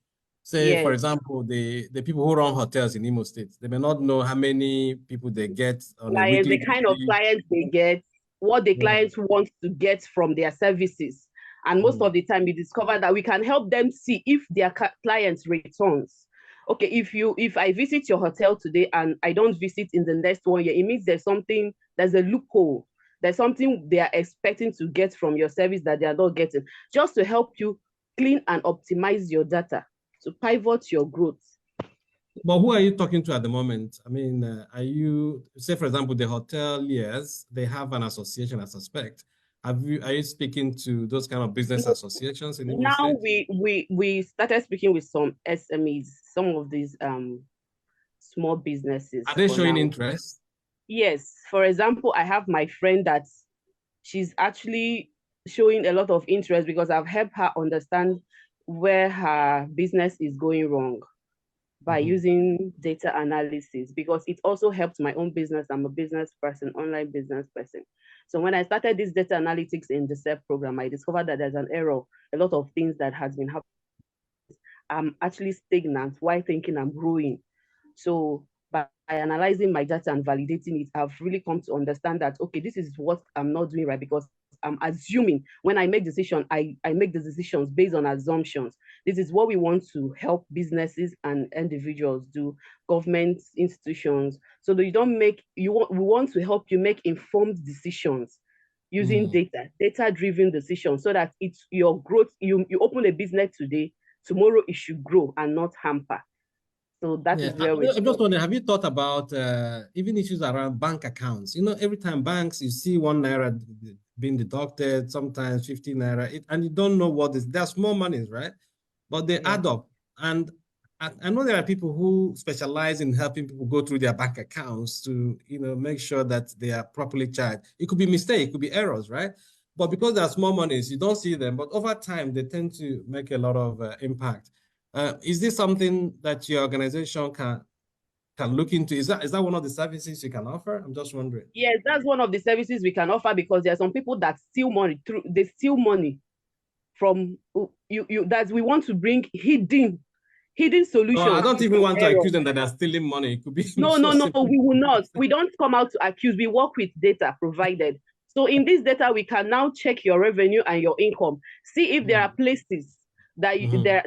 Say, for example, the people who run hotels in Imo State, they may not know how many people they get on a weekly the kind of clients they get, what the clients want to get from their services. And most of the time, you discover that we can help them see if their clients returns. Okay, if I visit your hotel today and I don't visit in the next 1 year, it means there's a loophole. There's something they are expecting to get from your service that they are not getting, just to help you clean and optimize your data, to pivot your growth. But who are you talking to at the moment? I mean, are you, say, for example, the hoteliers, they have an association, I suspect. Are you speaking to those kind of business associations in Imo Now State? we started speaking with some SMEs, some of these small businesses. Are they showing interest? Yes. For example, I have my friend that she's actually showing a lot of interest because I've helped her understand where her business is going wrong by using data analysis, because it also helps my own business. I'm a business person, online business person. So when I started this data analytics in the CEP program, I discovered that there's an error, a lot of things that has been happening. I'm actually stagnant while thinking I'm growing. So by analyzing my data and validating it, I've really come to understand that, okay, this is what I'm not doing right, because I'm assuming when I make decisions, I make the decisions based on assumptions. This is what we want to help businesses and individuals do, government institutions, so that you don't make, we want to help you make informed decisions using data-driven decisions, so that it's your growth. You open a business today, tomorrow it should grow and not hamper. So that is where we. I'm just wondering, have you thought about even issues around bank accounts? You know, every time banks, you see 1 naira being deducted, sometimes 50 naira, and you don't know what is. They're small monies, right? But they add up. And I know there are people who specialize in helping people go through their bank accounts to, you know, make sure that they are properly charged. It could be mistake, it could be errors, right? But because they're small monies, you don't see them. But over time, they tend to make a lot of impact. Is this something that your organization can can look into. Is that one of the services you can offer? I'm just wondering. Yes, that's one of the services we can offer, because there are some people that steal money they steal money from you that we want to bring hidden solutions. I don't even want to accuse them that they're stealing money. It could be no, we will not. We don't come out to accuse. We work with data provided. So in this data, we can now check your revenue and your income, see if there are places that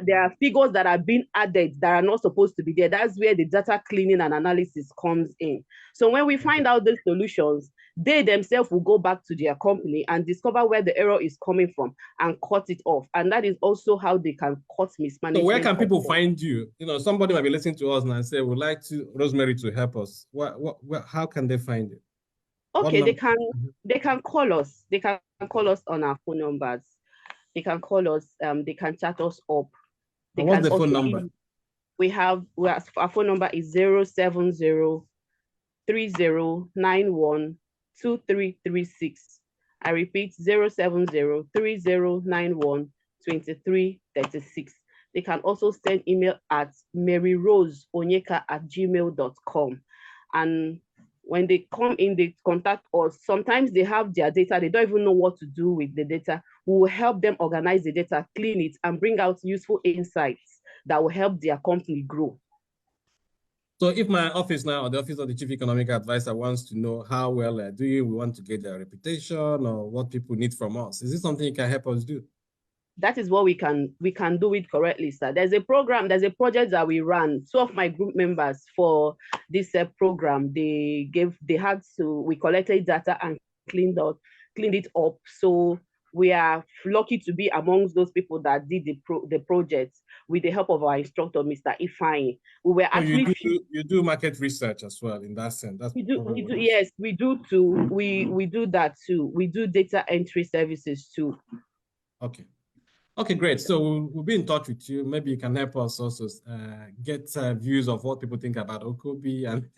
there are figures that are being added that are not supposed to be there. That's where the data cleaning and analysis comes in. So when we find out those solutions, they themselves will go back to their company and discover where the error is coming from and cut it off. And that is also how they can cut mismanagement. So where can people find you? You know, somebody might be listening to us now and say, we'd like Rosemary to help us. How can they find you? Okay, they can call us. They can call us on our phone numbers. They can call us. They can chat us up. What's the phone number? Our phone number is 070-3091-2336. I repeat, 070-3091-2336. They can also send email at maryroseonyeka@gmail.com. And when they come in, they contact us. Sometimes they have their data. They don't even know what to do with the data. We will help them organize the data, clean it, and bring out useful insights that will help their company grow. So if my office now, or the Office of the Chief Economic Advisor, wants to know how well they're doing, we want to get their reputation or what people need from us, is this something you can help us do? That is what we can do it correctly, sir. There's a program, there's a project that we ran. Two of my group members for this program, we collected data and cleaned it up. So we are lucky to be amongst those people that did the project with the help of our instructor, Mr. Ifeanyi. We were actually you do market research as well in that sense. Yes, we do too. We do that too. We do data entry services too. Okay, great. So we'll be in touch with you. Maybe you can help us also get views of what people think about Okobi and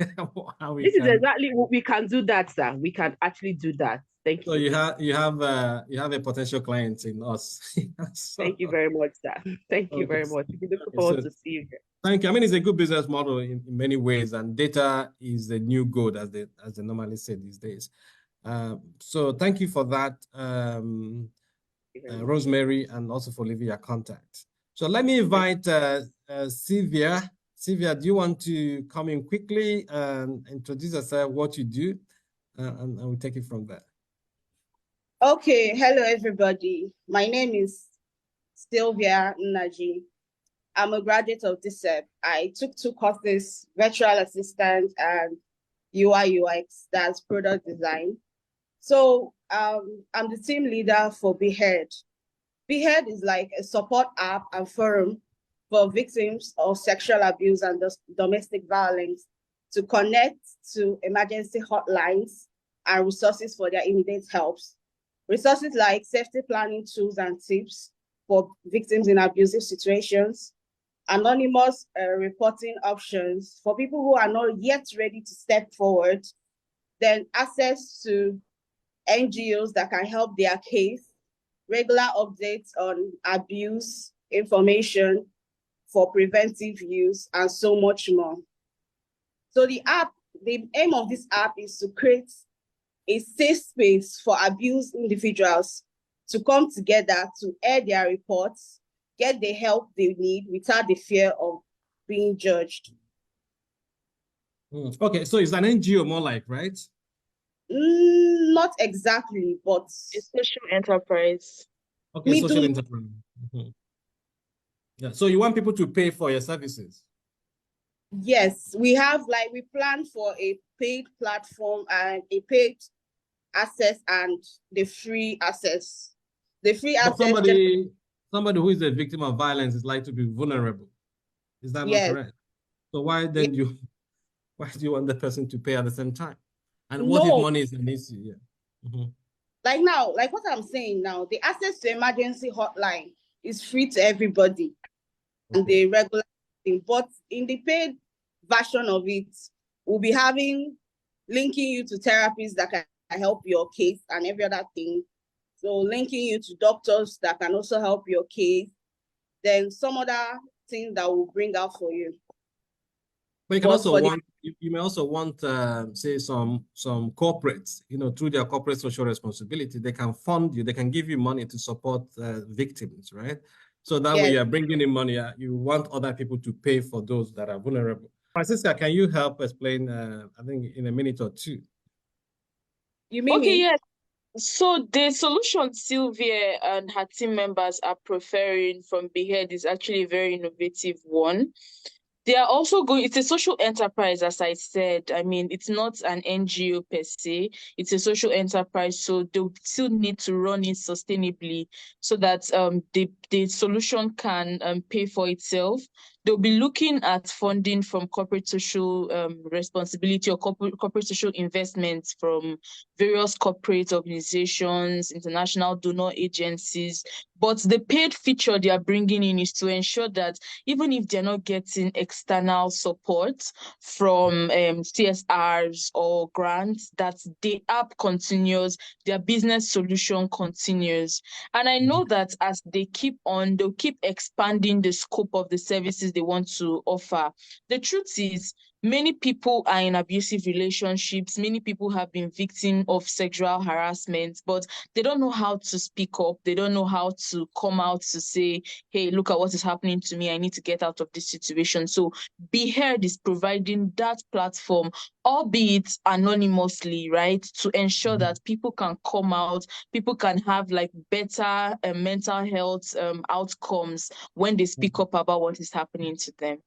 how we. This is exactly what we can do. That, sir. We can actually do that. Thank you. So you have a potential client in us. Thank you very much, sir. Thank you very much. We look forward to see you here. Thank you. I mean, it's a good business model in many ways, and data is the new gold, as they normally say these days. So thank you for that. Rosemary, and also for leaving your contact. So let me invite Sylvia. Sylvia, do you want to come in quickly and introduce yourself, what you do, and we'll take it from there. Okay, hello everybody. My name is Sylvia Nnaji. I'm a graduate of DSEP. I took 2 courses, virtual assistant and UI UX, that's product design. So I'm the team leader for BHEAD. BHEAD is like a support app and forum for victims of sexual abuse and domestic violence to connect to emergency hotlines and resources for their immediate helps. Resources like safety planning tools and tips for victims in abusive situations, anonymous reporting options for people who are not yet ready to step forward, then access to NGOs that can help their case, regular updates on abuse information for preventive use, and so much more. So the aim of this app is to create a safe space for abused individuals to come together to air their reports, get the help they need without the fear of being judged. Okay, so it's an NGO more like, right? Not exactly, but a social enterprise. Okay, social enterprise. Yeah, so you want people to pay for your services? Yes, we plan for a paid platform and a paid access and the free access. The free access. Somebody who is a victim of violence is like to be vulnerable. Is that not correct? So why then do you want the person to pay at the same time? And what if money is an issue? Yeah. Like now, like what I'm saying now, the access to emergency hotline is free to everybody. And the regular thing, but in the paid version of it, we'll be linking you to therapists that can help your case and every other thing. So linking you to doctors that can also help your case, then some other thing that will bring out for you. But you can But also for the- want, you may also want, say, some corporates, through their corporate social responsibility, they can fund you, they can give you money to support victims, right? So that way Yes. you're bringing in money, you want other people to pay for those that are vulnerable. Francisca, can you help explain, I think in a minute or two? You mean Okay, me? yes. So the solution Sylvia and her team members are preferring from Behead is actually a very innovative one. They are also going, it's a social enterprise, as I said. I mean, it's not an NGO per se, it's a social enterprise. So they still need to run it sustainably so that the solution can pay for itself. They'll be looking at funding from corporate social responsibility or corporate social investments from various corporate organizations, international donor agencies. But the paid feature they are bringing in is to ensure that even if they're not getting external support from CSRs or grants, that the app continues, their business solution continues. And I know that as they keep on, they'll keep expanding the scope of the services they want to offer. The truth is, many people are in abusive relationships. Many people have been victims of sexual harassment, but they don't know how to speak up. They don't know how to come out to say, hey, look at what is happening to me. I need to get out of this situation. So Behead is providing that platform, albeit anonymously, right, to ensure that people can come out, people can have like better mental health outcomes when they speak up about what is happening to them.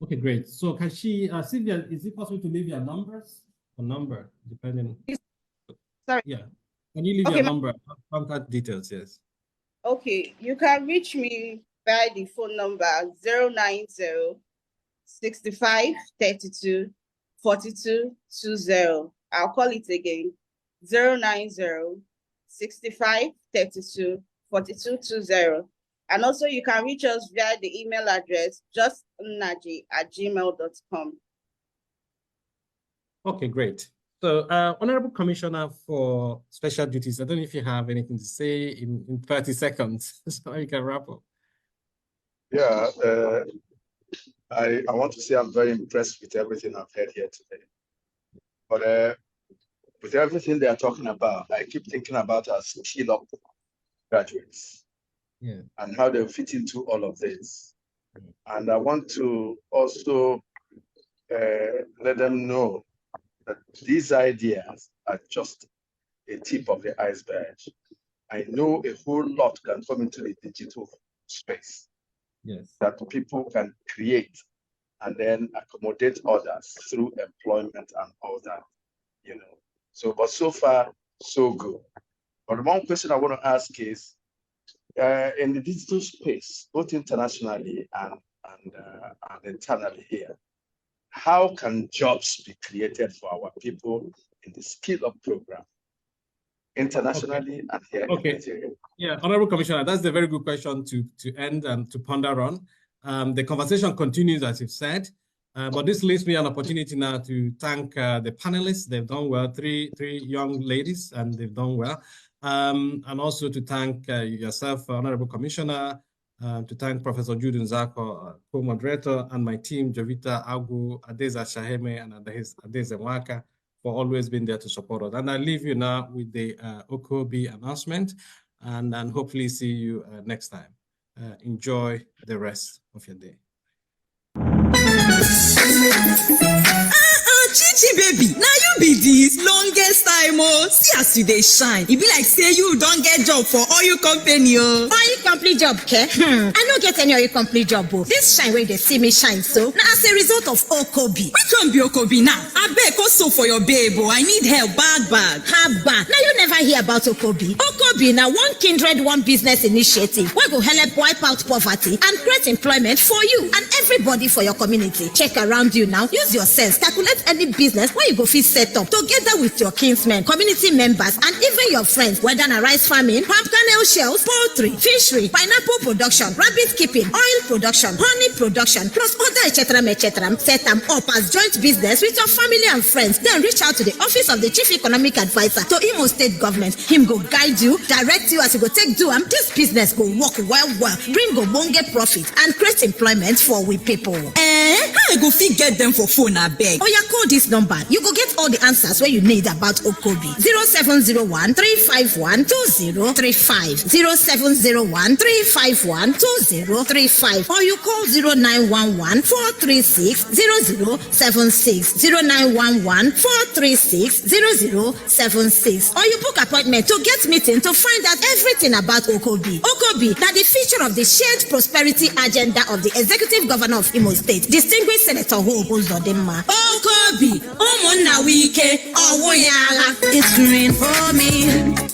Okay, great. So can she, Sylvia, is it possible to leave your numbers? A number, depending. Sorry. Yeah. Can you leave Okay, your number, contact details, yes. Okay, you can reach me by the phone number 090 65 32 42 20. I'll call it again 090 65 32 42 20. And also you can reach us via the email address justnaji@gmail.com. Okay, great. So, Honorable Commissioner for Special Duties, I don't know if you have anything to say in 30 seconds, so you can wrap up. Yeah, I want to say I'm very impressed with everything I've heard here today. But with everything they are talking about, I keep thinking about our skill up graduates, yeah, and how they fit into all of this. And I want to also let them know that these ideas are just a tip of the iceberg. I know a whole lot can come into the digital space. Yes. That people can create and then accommodate others through employment and all that, So, but so far, so good. But one question I want to ask is, in the digital space, both internationally and internally here, how can jobs be created for our people in the Skill Up program, internationally and here in Nigeria? Yeah, Honorable Commissioner, that's a very good question to end and to ponder on. The conversation continues, as you've said, but this leaves me an opportunity now to thank the panelists. They've done well, three young ladies, and they've done well. And also to thank yourself, Honorable Commissioner, to thank Professor Jude Nzako, co-moderator, and my team, Jovita Agu, Adeza Shaheme, and Adeza Mwaka, for always being there to support us. And I leave you now with the Okobi announcement, and hopefully see you next time. Enjoy the rest of your day. Chichi baby, now you be this longest time see as you dey shine. E be like say you don get job for oil company Oil company job, ke? I no get any oil company job. This shine wey dey see me shine so, na as a result of Okobi. Which one be Okobi now? Abeg also for your babe I need help bad. Haba, now you never hear about Okobi. Okobi na one kindred, one business initiative wey go help wipe out poverty and create employment for you and everybody for your community. Check around you now, use your sense, calculate any business where you go fit set up together with your kinsmen, community members, and even your friends, whether na rice farming, palm kernel shells, poultry, fishery, pineapple production, rabbit keeping, oil production, honey production, plus other etc. Set them up as joint business with your family and friends. Then reach out to the office of the Chief Economic Advisor to Imo State Government. Him go guide you, direct you as you go take do am. This business go work well, bring ogbonge profit and create employment for we people. I go fit get them for phone abeg? Oya, call this number. You go get all the answers where you need about Okobi. 0701 351 2035. 0701 351 2035. Or you call 0911 436 0076. 0911 436 0076. Or you book appointment to get meeting to find out everything about Okobi. Okobi, now the feature of the shared prosperity agenda of the Executive Governor of Imo State, Distinguished Senator Hope Uzodimma. Okobi, ụmụnna wike, ọwụ ya agha. It's green for me.